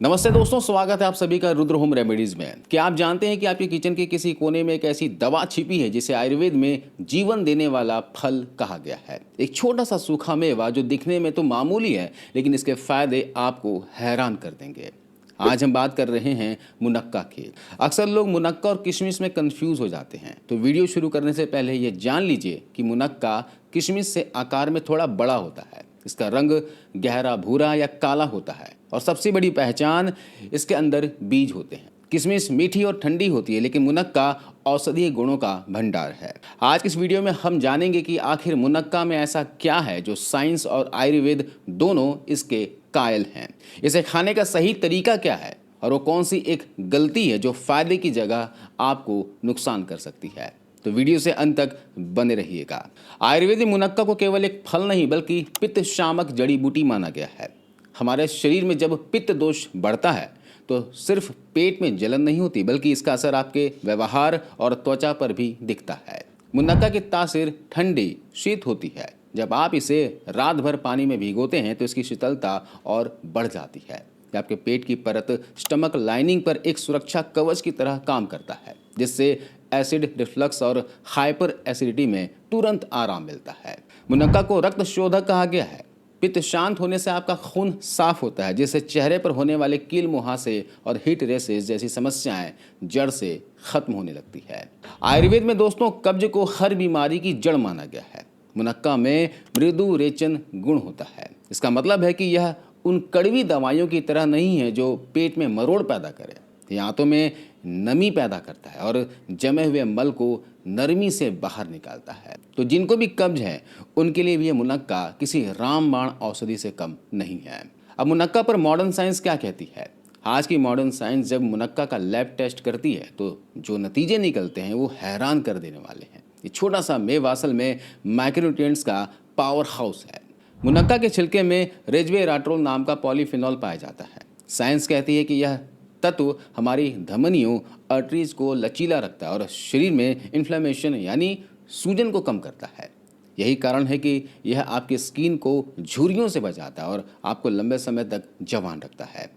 नमस्ते दोस्तों, स्वागत है आप सभी का रुद्र होम रेमेडीज में। क्या आप जानते हैं कि आपके किचन के किसी कोने में एक ऐसी दवा छिपी है जिसे आयुर्वेद में जीवन देने वाला फल कहा गया है। एक छोटा सा सूखा मेवा जो दिखने में तो मामूली है, लेकिन इसके फायदे आपको हैरान कर देंगे। आज हम बात कर रहे हैं मुनक्का की। अक्सर लोग मुनक्का और किशमिश में कंफ्यूज हो जाते हैं, तो वीडियो शुरू करने से पहले ये जान लीजिए कि मुनक्का किशमिश से आकार में थोड़ा बड़ा होता है। इसका रंग गहरा भूरा या काला होता है और सबसे बड़ी पहचान इसके अंदर बीज होते हैं। किशमिश मीठी और ठंडी होती है, लेकिन मुनक्का औषधीय गुणों का भंडार है। आज की इस वीडियो में हम जानेंगे कि आखिर मुनक्का में ऐसा क्या है जो साइंस और आयुर्वेद दोनों इसके कायल हैं। इसे खाने का सही तरीका क्या है और वो कौन सी एक गलती है जो फायदे की जगह आपको नुकसान कर सकती है। तो वीडियो से अंत तक बने रहिएगा। आयुर्वेदिक मुनक्का को केवल एक फल नहीं बल्कि पित्त शामक जड़ी बूटी माना गया है। हमारे शरीर में जब पित्त दोष बढ़ता है तो सिर्फ पेट में जलन नहीं होती, बल्कि इसका असर आपके व्यवहार और त्वचा पर भी दिखता है। मुनक्का की तासीर ठंडी शीत होती है। जब आप इसे रात भर पानी में भिगोते हैं तो इसकी शीतलता और बढ़ जाती है। यह आपके पेट की परत स्टमक लाइनिंग पर एक सुरक्षा कवच की तरह काम करता है, जिससे एसिड रिफ्लक्स और हाइपर एसिडिटी में तुरंत आराम मिलता है। मुनक्का को रक्त शोधक कहा गया है। पित्त शांत होने से आपका खून साफ होता है, जिससे चेहरे पर होने वाले कील मुहासे और हीट रेसेस जैसी समस्याएं जड़ से खत्म होने लगती है। आयुर्वेद में दोस्तों कब्ज को हर बीमारी की जड़ माना गया है। मुनक्का में मृदु रेचन गुण होता है। इसका मतलब है कि यह उन कड़वी दवाइयों की तरह नहीं है जो पेट में मरोड़ पैदा करे। यह आंतों में नमी पैदा करता है और जमे हुए मल को नरमी से बाहर निकालता है। तो जिनको भी कब्ज है उनके लिए भी ये मुनक्का किसी रामबाण औषधि से कम नहीं है। अब मुनक्का पर मॉडर्न साइंस क्या कहती है? आज की मॉडर्न साइंस जब मुनक्का का लैब टेस्ट करती है तो जो नतीजे निकलते हैं वो हैरान कर देने वाले हैं। ये छोटा सा मेवा असल में माइक्रोन्यूट्रिएंट्स का पावर हाउस है। मुनक्का के छिलके में रेजवेराट्रोल नाम का पॉलीफिनॉल पाया जाता है। साइंस कहती है कि यह तत्व हमारी धमनियों आर्टरीज को लचीला रखता है और शरीर में इन्फ्लेमेशन यानी सूजन को कम करता है। यही कारण है कि यह आपकी स्किन को झुर्रियों से बचाता है और आपको लंबे समय तक जवान रखता है।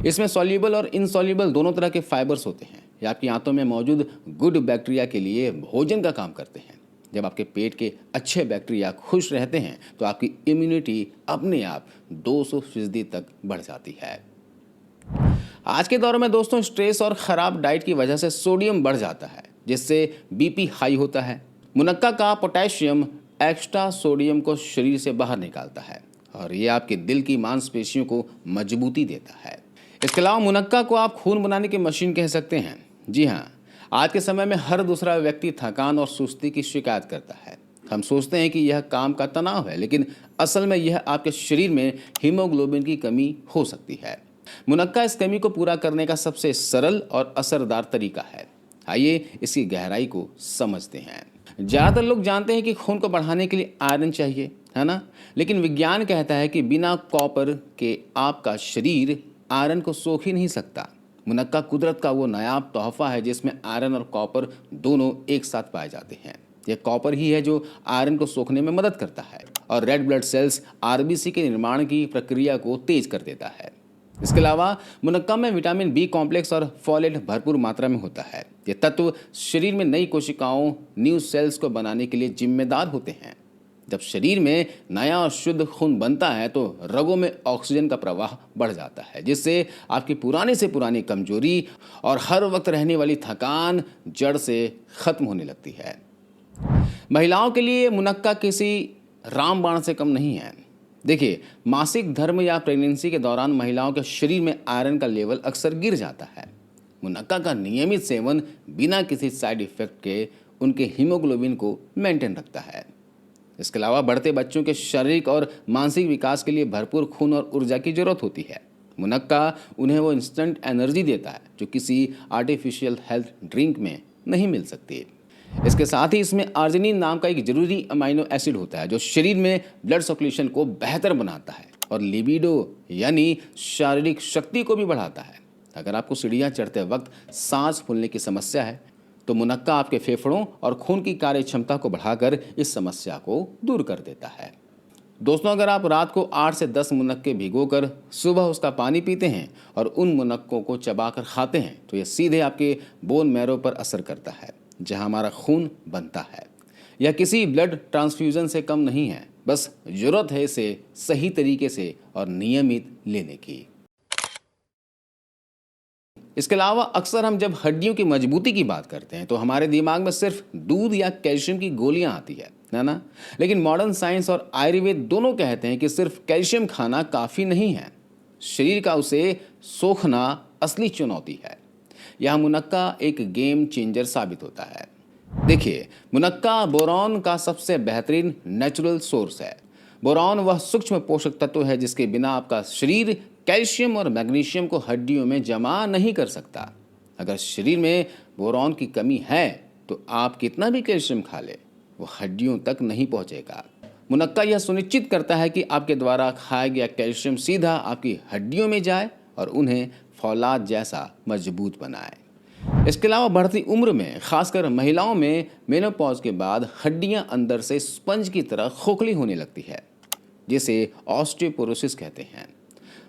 इसमें सॉल्युबल और इनसॉल्युबल दोनों तरह के फाइबर्स होते हैं। ये आपकी आंतों में मौजूद गुड बैक्टीरिया के लिए भोजन का काम करते हैं। जब आपके पेट के अच्छे बैक्टीरिया खुश रहते हैं तो आपकी इम्यूनिटी अपने आप 200% तक बढ़ जाती है। आज के दौर में दोस्तों स्ट्रेस और ख़राब डाइट की वजह से सोडियम बढ़ जाता है, जिससे बीपी हाई होता है। मुनक्का का पोटेशियम एक्स्ट्रा सोडियम को शरीर से बाहर निकालता है और ये आपके दिल की मांसपेशियों को मजबूती देता है। इसके अलावा मुनक्का को आप खून बनाने की मशीन कह सकते हैं। जी हाँ, आज के समय में हर दूसरा व्यक्ति थकान और सुस्ती की शिकायत करता है। हम सोचते हैं कि यह काम का तनाव है, लेकिन असल में यह आपके शरीर में हीमोग्लोबिन की कमी हो सकती है। मुनक्का इस कमी को पूरा करने का सबसे सरल और असरदार तरीका है। आइए इसकी गहराई को समझते हैं। ज़्यादातर लोग जानते हैं कि खून को बढ़ाने के लिए आयरन चाहिए, है ना? लेकिन विज्ञान कहता है कि बिना कॉपर के आपका शरीर आयरन को सोख ही नहीं सकता। मुनक्का कुदरत का वो नायाब तोहफा है जिसमें आयरन और कॉपर दोनों एक साथ पाए जाते हैं। यह कॉपर ही है जो आयरन को सोखने में मदद करता है और रेड ब्लड सेल्स आरबीसी के निर्माण की प्रक्रिया को तेज कर देता है। इसके अलावा मुनक्का में विटामिन बी कॉम्प्लेक्स और फॉलेट भरपूर मात्रा में होता है। ये तत्व शरीर में नई कोशिकाओं न्यू सेल्स को बनाने के लिए जिम्मेदार होते हैं। जब शरीर में नया और शुद्ध खून बनता है तो रगों में ऑक्सीजन का प्रवाह बढ़ जाता है, जिससे आपकी पुरानी से पुरानी कमजोरी और हर वक्त रहने वाली थकान जड़ से खत्म होने लगती है। महिलाओं के लिए मुनक्का किसी रामबाण से कम नहीं है। देखिए, मासिक धर्म या प्रेगनेंसी के दौरान महिलाओं के शरीर में आयरन का लेवल अक्सर गिर जाता है। मुनक्का का नियमित सेवन बिना किसी साइड इफेक्ट के उनके हीमोग्लोबिन को मेंटेन रखता है। इसके अलावा बढ़ते बच्चों के शारीरिक और मानसिक विकास के लिए भरपूर खून और ऊर्जा की जरूरत होती है। मुनक्का उन्हें वो इंस्टेंट एनर्जी देता है जो किसी आर्टिफिशियल हेल्थ ड्रिंक में नहीं मिल सकती। इसके साथ ही इसमें आर्जिनिन नाम का एक जरूरी अमाइनो एसिड होता है जो शरीर में ब्लड सर्कुलेशन को बेहतर बनाता है और लिबिडो यानी शारीरिक शक्ति को भी बढ़ाता है। अगर आपको सीढ़ियाँ चढ़ते वक्त सांस फूलने की समस्या है तो मुनक्का आपके फेफड़ों और खून की कार्य क्षमता को बढ़ाकर इस समस्या को दूर कर देता है। दोस्तों, अगर आप रात को 8 से 10 मुनक्के भिगोकर सुबह उसका पानी पीते हैं और उन मुनक्कों को चबाकर खाते हैं तो यह सीधे आपके बोन मैरो पर असर करता है, जहां हमारा खून बनता है। यह किसी ब्लड ट्रांसफ्यूजन से कम नहीं है, बस जरूरत है इसे सही तरीके से और नियमित लेने की। इसके अलावा अक्सर हम जब हड्डियों की मजबूती की बात करते हैं तो हमारे दिमाग में सिर्फ दूध या कैल्शियम की गोलियां आती है ना। लेकिन मॉडर्न साइंस और आयुर्वेद दोनों कहते हैं कि सिर्फ कैल्शियम खाना काफ़ी नहीं है, शरीर का उसे सोखना असली चुनौती है। यह मुनक्का एक गेम चेंजर साबित होता है। देखिए, मुनक्का बोरॉन का सबसे बेहतरीन नेचुरल सोर्स है। बोरॉन वह सूक्ष्म पोषक तत्व है जिसके बिना आपका शरीर कैल्शियम और मैग्नीशियम को हड्डियों में जमा नहीं कर सकता। अगर शरीर में बोरॉन की कमी है तो आप कितना भी कैल्शियम खा ले, वो हड्डियों तक नहीं पहुंचेगा। मुनक्का यह सुनिश्चित करता है कि आपके द्वारा खाया गया कैल्शियम सीधा आपकी हड्डियों में जाए और उन्हें फौलाद जैसा मजबूत बनाए। इसके अलावा बढ़ती उम्र में, खासकर महिलाओं में मेनोपॉज के बाद हड्डियां अंदर से स्पंज की तरह खोखली होने लगती है, जिसे ऑस्टियोपोरोसिस कहते हैं।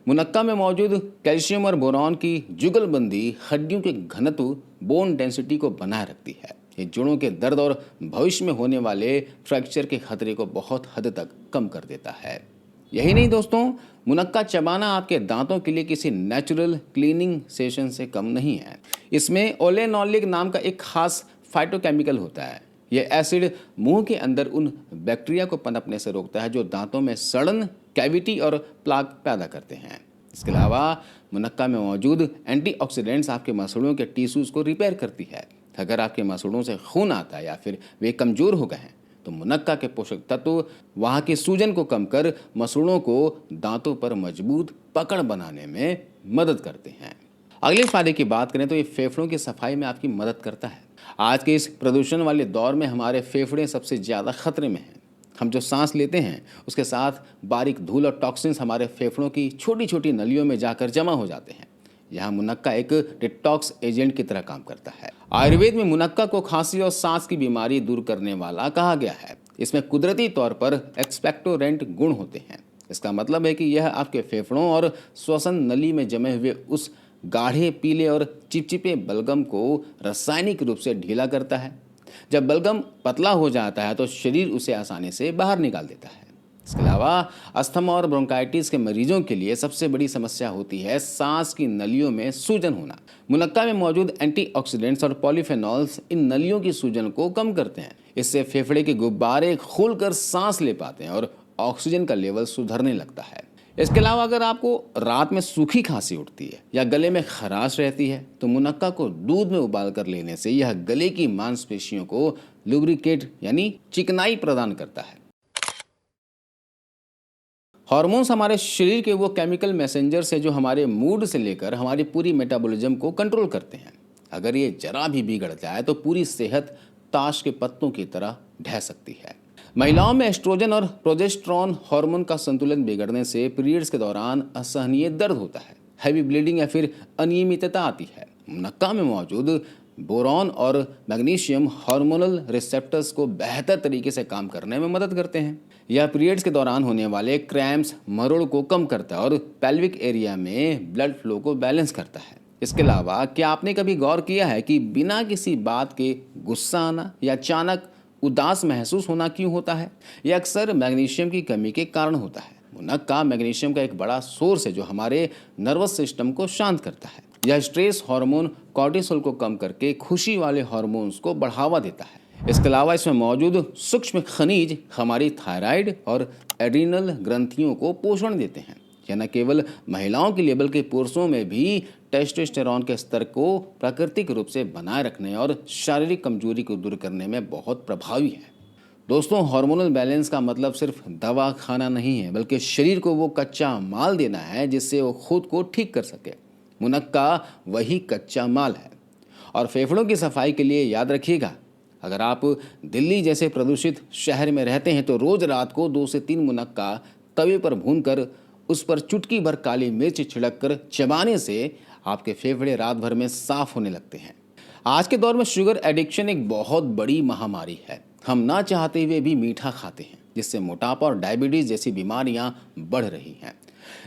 मुनक्का में मौजूद कैल्शियम और बोरॉन की जुगलबंदी हड्डियों के घनत्व, बोन डेंसिटी को बनाए रखती है। ये जोड़ों के दर्द और भविष्य में होने वाले फ्रैक्चर के खतरे को बहुत हद तक कम कर देता है। यही नहीं दोस्तों, मुनक्का चबाना आपके दांतों के लिए किसी नेचुरल क्लीनिंग सेशन से कम नहीं है। इसमें ओलेनोलिक नाम का एक खास फाइटोकेमिकल होता है। यह एसिड मुंह के अंदर उन बैक्टीरिया को पनपने से रोकता है जो दांतों में सड़न, कैविटी और प्लाक पैदा करते हैं। इसके अलावा मुनक्का में मौजूद एंटीऑक्सीडेंट्स आपके मसूड़ों के टिश्यूज को रिपेयर करती है। अगर आपके मसूड़ों से खून आता है या फिर वे कमज़ोर हो गए हैं तो मुनक्का के पोषक तत्व वहाँ की सूजन को कम कर मसूड़ों को दांतों पर मजबूत पकड़ बनाने में मदद करते हैं। अगले फायदे की बात करें तो ये फेफड़ों की सफाई में आपकी मदद करता है। आज के इस प्रदूषण वाले दौर में हमारे फेफड़े सबसे ज़्यादा खतरे में हैं। हम जो सांस लेते हैं उसके साथ बारीक धूल और टॉक्सिन्स हमारे फेफड़ों की छोटी छोटी नलियों में जाकर जमा हो जाते हैं। यहाँ मुनक्का एक डिटॉक्स एजेंट की तरह काम करता है। आयुर्वेद में मुनक्का को खांसी और सांस की बीमारी दूर करने वाला कहा गया है। इसमें कुदरती तौर पर एक्सपेक्टोरेंट गुण होते हैं। इसका मतलब है कि यह आपके फेफड़ों और श्वसन नली में जमे हुए उस गाढ़े पीले और चिपचिपे बलगम को रासायनिक रूप से ढीला करता है। जब बलगम पतला हो जाता है तो शरीर उसे आसानी से बाहर निकाल देता है। इसके अलावा अस्थमा और ब्रोंकाइटिस के मरीजों के लिए सबसे बड़ी समस्या होती है सांस की नलियों में सूजन होना। मुनक्का में मौजूद एंटीऑक्सीडेंट्स और पॉलीफेनॉल्स इन नलियों की सूजन को कम करते हैं। इससे फेफड़े के गुब्बारे खुलकर सांस ले पाते हैं और ऑक्सीजन का लेवल सुधरने लगता है। इसके अलावा अगर आपको रात में सूखी खांसी उठती है या गले में खराश रहती है तो मुनक्का को दूध में उबाल कर लेने से यह गले की मांसपेशियों को लुब्रिकेट यानी चिकनाई प्रदान करता है। हार्मोन्स हमारे शरीर के वो केमिकल मैसेंजर्स हैं जो हमारे मूड से लेकर हमारी पूरी मेटाबॉलिज्म को कंट्रोल करते हैं। अगर ये जरा भी बिगड़ जाए तो पूरी सेहत ताश के पत्तों की तरह ढह सकती है। महिलाओं में एस्ट्रोजन और प्रोजेस्टेरॉन हार्मोन का संतुलन बिगड़ने से पीरियड्स के दौरान असहनीय दर्द होता है, हैवी ब्लीडिंग या फिर अनियमितता आती है। मुनक्का में मौजूद बोरॉन और मैग्नीशियम हार्मोनल रिसेप्टर्स को बेहतर तरीके से काम करने में मदद करते हैं। यह पीरियड्स के दौरान होने वाले क्रैम्प्स, मरोड़ को कम करता है और पेल्विक एरिया में ब्लड फ्लो को बैलेंस करता है। इसके अलावा क्या आपने कभी गौर किया है कि बिना किसी बात के गुस्सा आना या अचानक उदास महसूस होना क्यों होता है? यह अक्सर मैग्नीशियम की कमी के कारण होता है। मुनक्का मैग्नीशियम का एक बड़ा सोर्स है जो हमारे नर्वस सिस्टम को शांत करता है। यह स्ट्रेस हार्मोन कॉर्टिसोल को कम करके खुशी वाले हार्मोन्स को बढ़ावा देता है। इसके अलावा इसमें मौजूद सूक्ष्म खनिज हमारी थायराइड और एड्रिनल ग्रंथियों को पोषण देते हैं। यह न केवल महिलाओं के लिए बल्कि पुरुषों में भी टेस्टोस्टेरॉन के स्तर को प्राकृतिक रूप से बनाए रखने और शारीरिक कमजोरी को दूर करने में बहुत प्रभावी है। दोस्तों, हार्मोनल बैलेंस का मतलब सिर्फ दवा खाना नहीं है, बल्कि शरीर को वो कच्चा माल देना है जिससे वो खुद को ठीक कर सके। मुनक्का वही कच्चा माल है। और फेफड़ों की सफाई के लिए याद रखिएगा, अगर आप दिल्ली जैसे प्रदूषित शहर में रहते हैं तो रोज रात को 2 से 3 मुनक्का तवे पर भूनकर उस पर चुटकी भर काली मिर्च छिड़क कर चबाने से आपके फेफड़े रात भर में साफ होने लगते हैं। आज के दौर में शुगर एडिक्शन एक बहुत बड़ी महामारी है। हम ना चाहते हुए भी मीठा खाते हैं जिससे मोटापा और डायबिटीज़ जैसी बीमारियां बढ़ रही हैं।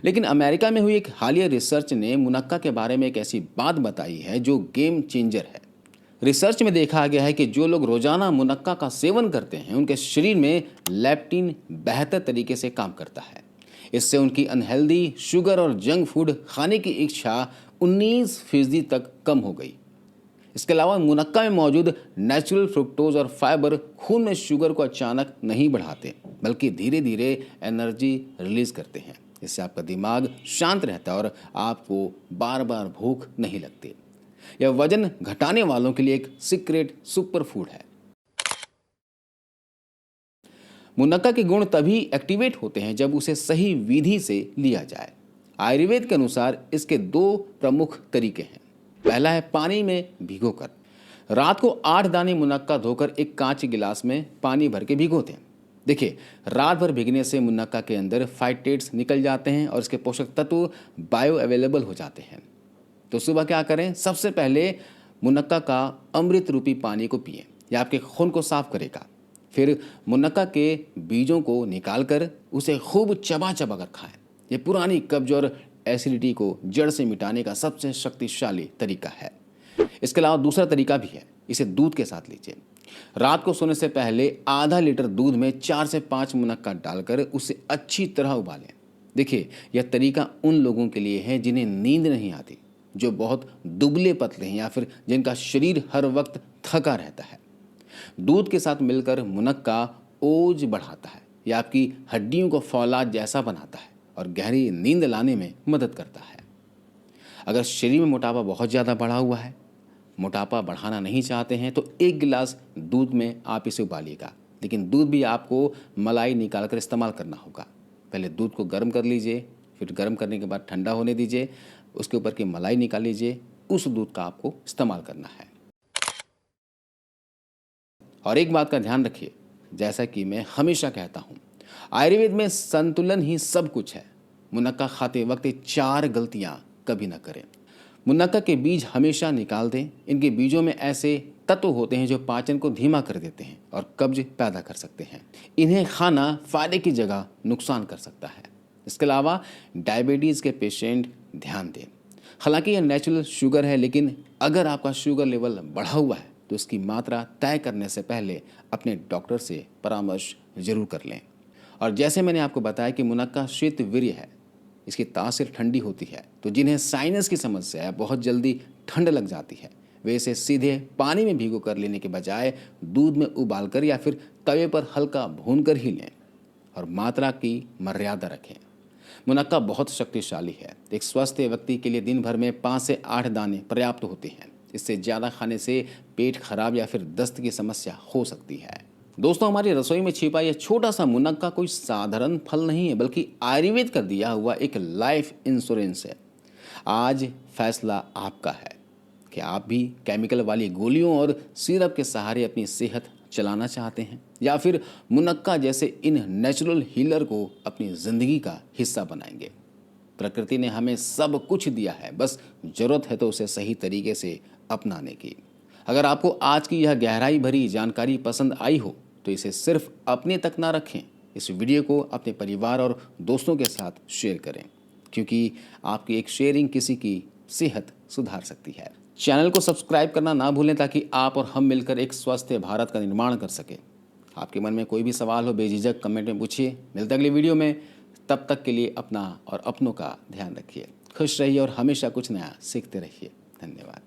लेकिन अमेरिका में हुई एक हालिया रिसर्च ने मुनक्का के बारे में एक ऐसी बात बताई है जो गेम चेंजर है। रिसर्च में देखा गया है कि जो लोग रोजाना मुनक्का का सेवन करते हैं उनके शरीर में लेप्टिन बेहतर तरीके से काम करता है। इससे उनकी अनहेल्दी शुगर और जंक फूड खाने की इच्छा 19% तक कम हो गई। इसके अलावा मुनक्का में मौजूद नेचुरल फ्रुक्टोज और फाइबर खून में शुगर को अचानक नहीं बढ़ाते बल्कि धीरे धीरे एनर्जी रिलीज करते हैं। इससे आपका दिमाग शांत रहता है और आपको बार बार भूख नहीं लगती। यह वजन घटाने वालों के लिए एक सीक्रेट सुपर फूड है। मुनक्का के गुण तभी एक्टिवेट होते हैं जब उसे सही विधि से लिया जाए। आयुर्वेद के अनुसार इसके 2 प्रमुख तरीके हैं। पहला है पानी में भिगोकर। रात को 8 दाने मुनक्का धोकर एक कांच गिलास में पानी भर के भिगोते हैं। देखिए, रात भर भिगने से मुनक्का के अंदर फाइटेट्स निकल जाते हैं और इसके पोषक तत्व बायो अवेलेबल हो जाते हैं। तो सुबह क्या करें? सबसे पहले मुनक्का का अमृत रूपी पानी को पिएं। यह आपके खून को साफ करेगा। फिर मुनक्का के बीजों को निकालकर उसे खूब चबा चबा कर खाएं। यह पुरानी कब्ज और एसिडिटी को जड़ से मिटाने का सबसे शक्तिशाली तरीका है। इसके अलावा दूसरा तरीका भी है, इसे दूध के साथ लीजिए। रात को सोने से पहले आधा लीटर दूध में 4 से 5 मुनक्का डालकर उसे अच्छी तरह उबालें। देखिए, यह तरीका उन लोगों के लिए है जिन्हें नींद नहीं आती, जो बहुत दुबले पतले हैं या फिर जिनका शरीर हर वक्त थका रहता है। दूध के साथ मिलकर मुनक्का ओज बढ़ाता है। यह आपकी हड्डियों को फौलाद जैसा बनाता है और गहरी नींद लाने में मदद करता है। अगर शरीर में मोटापा बहुत ज़्यादा बढ़ा हुआ है, मोटापा बढ़ाना नहीं चाहते हैं, तो 1 गिलास दूध में आप इसे उबालिएगा। लेकिन दूध भी आपको मलाई निकाल कर इस्तेमाल करना होगा। पहले दूध को गर्म कर लीजिए, फिर गर्म करने के बाद ठंडा होने दीजिए, उसके ऊपर की मलाई निकाल लीजिए। उस दूध का आपको इस्तेमाल करना है। और एक बात का ध्यान रखिए, जैसा कि मैं हमेशा कहता हूँ, आयुर्वेद में संतुलन ही सब कुछ है। मुनक्का खाते वक्त 4 गलतियाँ कभी ना करें। मुनक्का के बीज हमेशा निकाल दें। इनके बीजों में ऐसे तत्व होते हैं जो पाचन को धीमा कर देते हैं और कब्ज पैदा कर सकते हैं। इन्हें खाना फायदे की जगह नुकसान कर सकता है। इसके अलावा डायबिटीज़ के पेशेंट ध्यान दें। हालांकि यह नेचुरल शुगर है, लेकिन अगर आपका शुगर लेवल बढ़ा हुआ है तो इसकी मात्रा तय करने से पहले अपने डॉक्टर से परामर्श जरूर कर लें। और जैसे मैंने आपको बताया कि मुनक्का शीतवीर्य है, इसकी तासीर ठंडी होती है, तो जिन्हें साइनस की समस्या है, बहुत जल्दी ठंड लग जाती है, वे इसे सीधे पानी में भिगो कर लेने के बजाय दूध में उबालकर या फिर तवे पर हल्का भूनकर ही लें और मात्रा की मर्यादा रखें। मुनक्का बहुत शक्तिशाली है। एक स्वस्थ व्यक्ति के लिए दिन भर में 5 से 8 दाने पर्याप्त होते हैं। इससे ज़्यादा खाने से पेट खराब या फिर दस्त की समस्या हो सकती है। दोस्तों, हमारी रसोई में छिपा यह छोटा सा मुनक्का कोई साधारण फल नहीं है, बल्कि आयुर्वेद का दिया हुआ एक लाइफ इंश्योरेंस है। आज फैसला आपका है कि आप भी केमिकल वाली गोलियों और सिरप के सहारे अपनी सेहत चलाना चाहते हैं या फिर मुनक्का जैसे इन नेचुरल हीलर को अपनी ज़िंदगी का हिस्सा बनाएंगे। प्रकृति ने हमें सब कुछ दिया है, बस ज़रूरत है तो उसे सही तरीके से अपनाने की। अगर आपको आज की यह गहराई भरी जानकारी पसंद आई हो तो इसे सिर्फ अपने तक ना रखें। इस वीडियो को अपने परिवार और दोस्तों के साथ शेयर करें, क्योंकि आपकी एक शेयरिंग किसी की सेहत सुधार सकती है। चैनल को सब्सक्राइब करना ना भूलें ताकि आप और हम मिलकर एक स्वस्थ भारत का निर्माण कर सकें। आपके मन में कोई भी सवाल हो, बेझिझक कमेंट में पूछिए। मिलते अगले वीडियो में। तब तक के लिए अपना और अपनों का ध्यान रखिए। खुश रहिए और हमेशा कुछ नया सीखते रहिए। धन्यवाद।